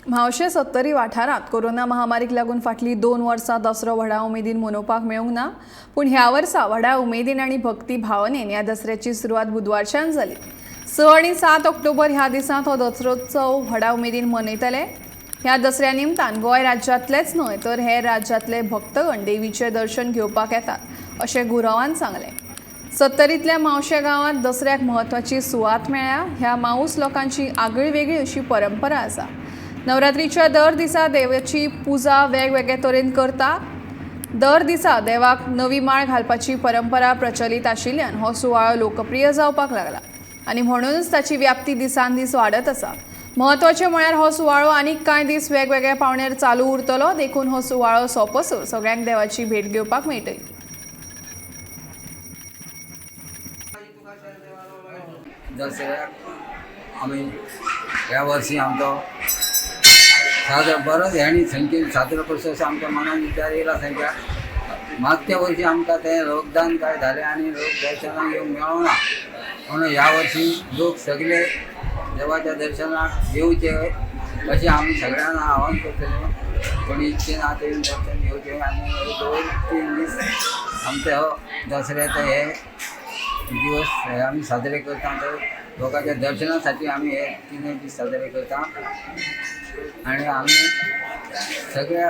म्हावशे 70 वाठारांत कोरोना महामारीक लागून फाटली 2 वर्सां दसरो व्हडा उमेदीन मनोवपाक मेळूंक ना, पूण ह्या वर्सा व्हडा उमेदीन आनी भक्ती भावनेन ह्या दसऱ्याची सुरवात बुधवारच्यान जाली। 6 आनी 7 ऑक्टोबर ह्या दिसांत हो दसरोत्सव व्हडा उमेदीन मनयतले। ह्या दसऱ्या निमतान गोंय राज्यांतलेच न्हय तर हेर राज्यांतले भक्तगण देवीचें दर्शन घेवपाक येतात, अशें गुरवान सांगलें। सत्तरींतल्या मावशे गांवांत दसऱ्याक म्हत्वाची सुवात मेळ्ळ्या। ह्या माऊस लोकांची आगळीवेगळी अशी परंपरा आसा। नवरात्रीच्या दर दिसा देवाची पुजा वेगवेगळे तरेन करता। दर दिसा देवाक नवी माळ घालपाची परंपरा प्रचलित आशिल्ल्यान हो सुवाळो लोकप्रिय जावपाक लागला आनी म्हणूनच ताची व्याप्ती दिसान दीस वाडत आसा। म्हत्वाचें म्हळ्यार हो सुवाळो आनीक कांय दीस वेगवेगळ्या पावंड्यार चालू उरतलो, देखून हो सुवाळो सोंपसर सगळ्यांक देवाची भेट घेवपाक मेळटली। दसऱ्याक आमी ह्या वर्षी आमचो बरोच ह्यांनी संख्येन साजरो करचो अशें आमच्या मनान विचार येयला। संख्या मागच्या वर्षी आमकां तें लॉकडावन काय जालें आनी लोक दर्शनाक येवंक मेळोंक ना, म्हणून ह्या वर्षी लोक सगळे देवाच्या दर्शनाक येवचे अशें आमी सगळ्यांना आवाहन करतले। कोणी इच्छेन आतां येवन दर्शन घेवचें आनी 2-3 दीस आमचे हो दसऱ्याचे हे दिवस आमी साजरे करता। तर लोकांच्या दर्शनासाठी आमी हे 3 दीस साजरे करता आनी आमी सगळ्या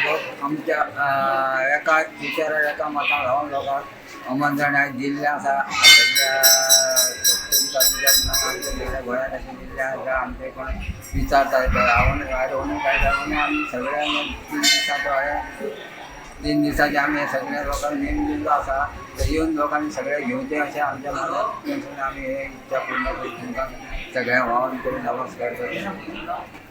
लोक आमच्या एका विचारार एका मतान रावन लोकांक अमंत्रणां दिल्लें आसा। सगळ्या सगळ्या गोंयांत अशें दिल्लें आसा। आमचे कोण विचारता हाडून काय जावन आमी सगळ्यांक 3 दिसाचो 3 दिसाचे आमी हे सगळ्या लोकांक नेम दिल्लो आसा। तर येवन लोकांनी सगळे घेवचें अशें आमच्या मनांत आमी हे इच्छा पूर्ण करून तुमकां सगळ्यांक आवाहन करून नमस्कार करता।